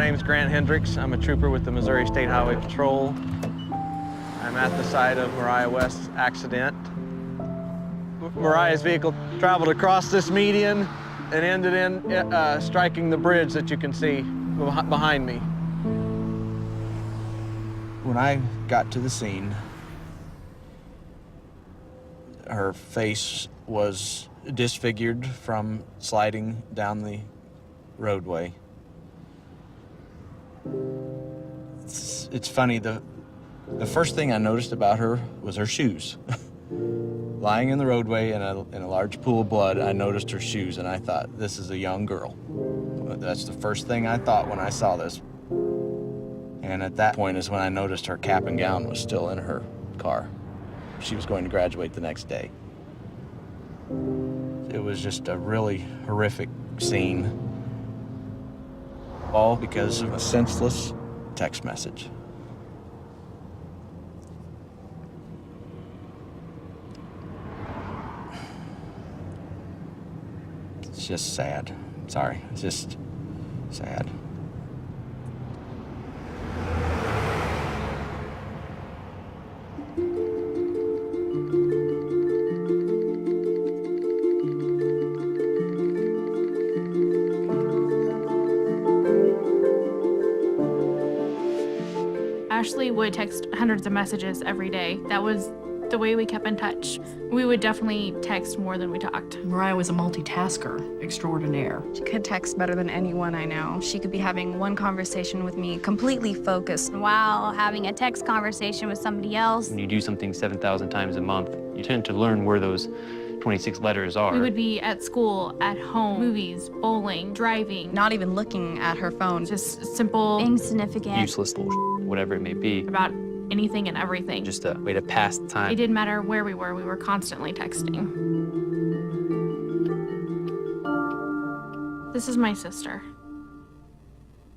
name's Grant Hendricks. I'm a trooper with the Missouri State Highway Patrol. I'm at the site of Mariah West's accident. Mariah's vehicle traveled across this median and ended in striking the bridge that you can see behind me. When I got to the scene, her face was disfigured from sliding down the roadway. It's funny, the first thing I noticed about her was her shoes. Lying in the roadway in a large pool of blood, I noticed her shoes, and I thought, this is a young girl. That's the first thing I thought when I saw this. And at that point is when I noticed her cap and gown was still in her car. She was going to graduate the next day. It was just a really horrific scene, all because of a senseless text message. It's just sad. Sorry, it's just sad. Ashley would text hundreds of messages every day. That was the way we kept in touch. We would definitely text more than we talked. Mariah was a multitasker extraordinaire. She could text better than anyone I know. She could be having one conversation with me, completely focused, while having a text conversation with somebody else. When you do something 7,000 times a month, you tend to learn where those 26 letters are. We would be at school, at home, movies, bowling, driving. not even looking at her phone. Just simple, Insignificant. Useless bullshit, whatever it may be. about anything and everything. Just a way to pass the time. It didn't matter where we were constantly texting. This is my sister.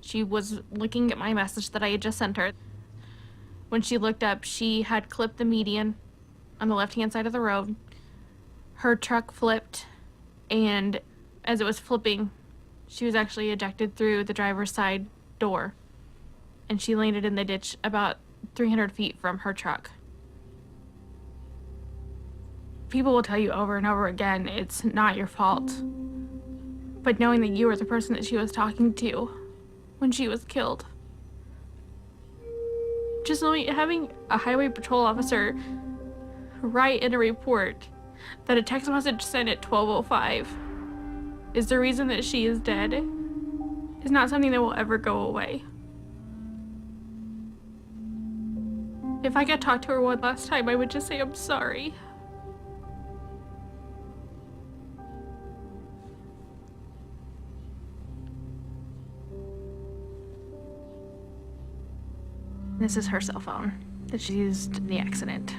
She was looking at my message that I had just sent her. When she looked up, she had clipped the median on the left-hand side of the road. Her truck flipped, and as it was flipping, she was actually ejected through the driver's side door, and she landed in the ditch about 300 feet from her truck. People will tell you over and over again, it's not your fault. But knowing that you were the person that she was talking to when she was killed. Just knowing, having a highway patrol officer write in a report that a text message sent at 12:05 is the reason that she is dead is not something that will ever go away. If I could talk to her one last time, I would just say, I'm sorry. This is her cell phone that she used in the accident.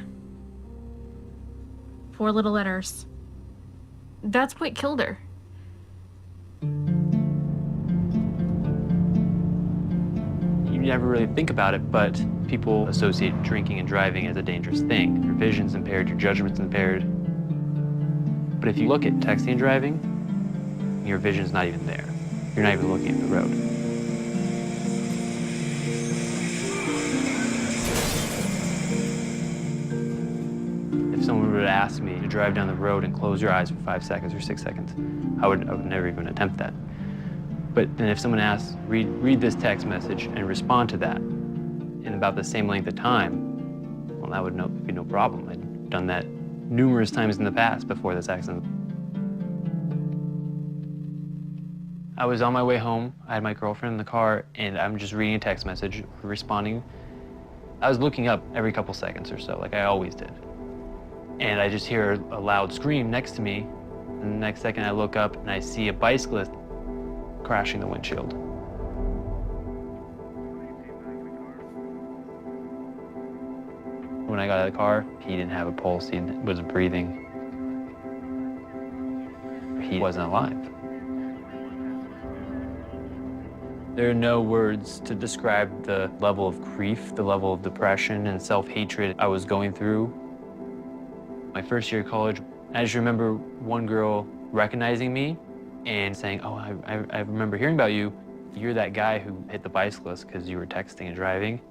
4 little letters. That's what killed her. You never really think about it, but people associate drinking and driving as a dangerous thing. Your vision's impaired, your judgment's impaired. But if you look at texting and driving, your vision's not even there. You're not even looking at the road. If someone would ask me to drive down the road and close your eyes for 5 seconds or 6 seconds, I would never even attempt that. But then if someone asks, read this text message and respond to that in about the same length of time, well, that would be no problem. I'd done that numerous times in the past before this accident. I was on my way home. I had my girlfriend in the car, and I'm just reading a text message, responding. I was looking up every couple seconds or so, like I always did. And I just hear a loud scream next to me, and the next second I look up and I see a bicyclist crashing the windshield. When I got out of the car, he didn't have a pulse, he wasn't breathing. He wasn't alive. There are no words to describe the level of grief, the level of depression and self-hatred I was going through. My first year of college, I just remember one girl recognizing me and saying, oh, I remember hearing about you. You're that guy who hit the bicyclist because you were texting and driving.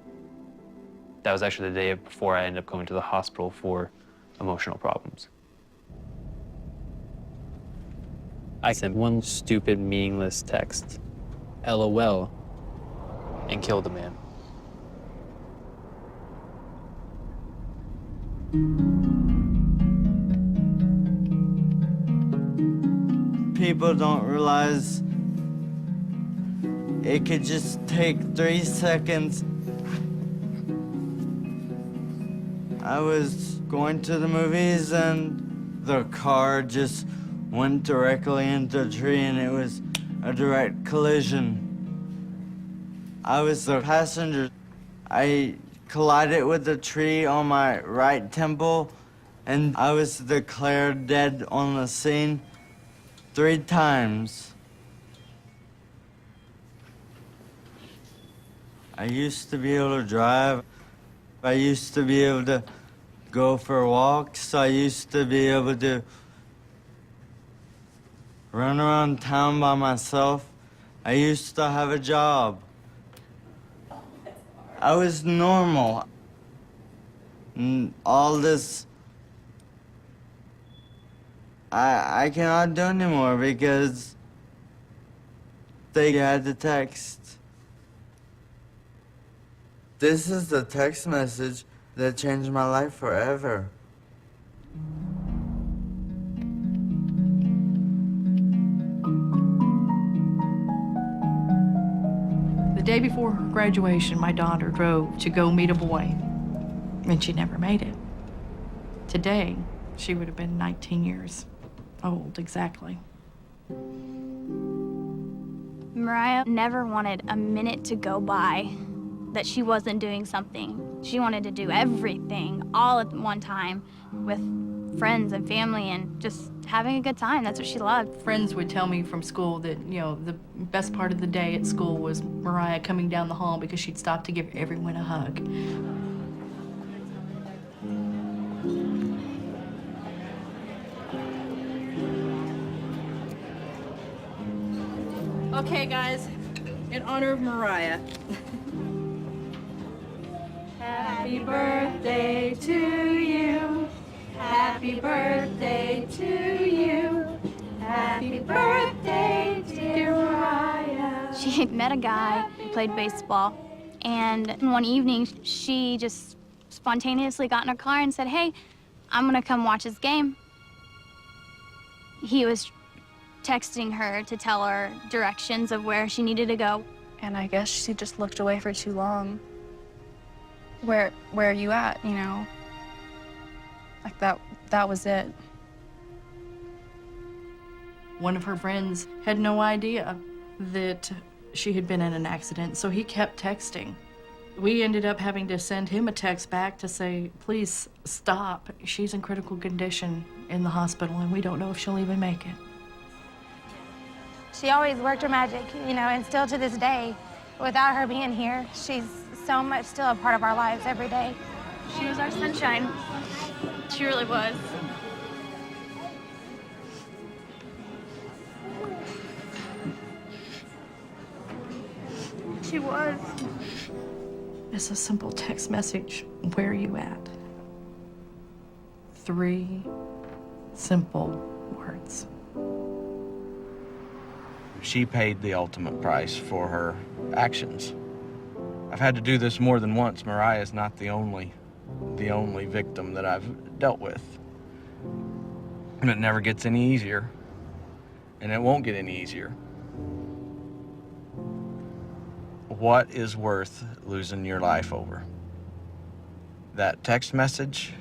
That was actually the day before I ended up going to the hospital for emotional problems. I sent one stupid, meaningless text, LOL, and killed the man. People don't realize it could just take 3 seconds. I was going to the movies and the car just went directly into a tree and it was a direct collision. I was the passenger. I collided with the tree on my right temple and I was declared dead on the scene 3 times. I used to be able to drive. I used to be able to go for walks. I used to be able to run around town by myself. I used to have a job. I was normal. And all this, I cannot do anymore because they had the text. This is the text message that changed my life forever. The day before her graduation, my daughter drove to go meet a boy, and she never made it. Today, she would have been 19 years old, exactly. Mariah never wanted a minute to go by that she wasn't doing something. She wanted to do everything all at one time with friends and family and just having a good time. That's what she loved. Friends would tell me from school that, the best part of the day at school was Mariah coming down the hall because she'd stop to give everyone a hug. Okay, guys, in honor of Mariah. Happy birthday to you. Happy birthday to you. Happy birthday, dear Mariah. She had met a guy who played baseball, and one evening she just spontaneously got in her car and said, "Hey, I'm gonna come watch his game." He was texting her to tell her directions of where she needed to go. And I guess she just looked away for too long. Where are you at, Like that was it. One of her friends had no idea that she had been in an accident, so he kept texting. We ended up having to send him a text back to say, please stop. She's in critical condition in the hospital, and we don't know if she'll even make it. She always worked her magic, and still to this day, without her being here, she's so much still a part of our lives every day. She was our sunshine. She really was. She was. It's a simple text message. Where are you at? 3 simple words. She paid the ultimate price for her actions. I've had to do this more than once. Mariah is not the only victim that I've dealt with. And it never gets any easier. And it won't get any easier. What is worth losing your life over? That text message?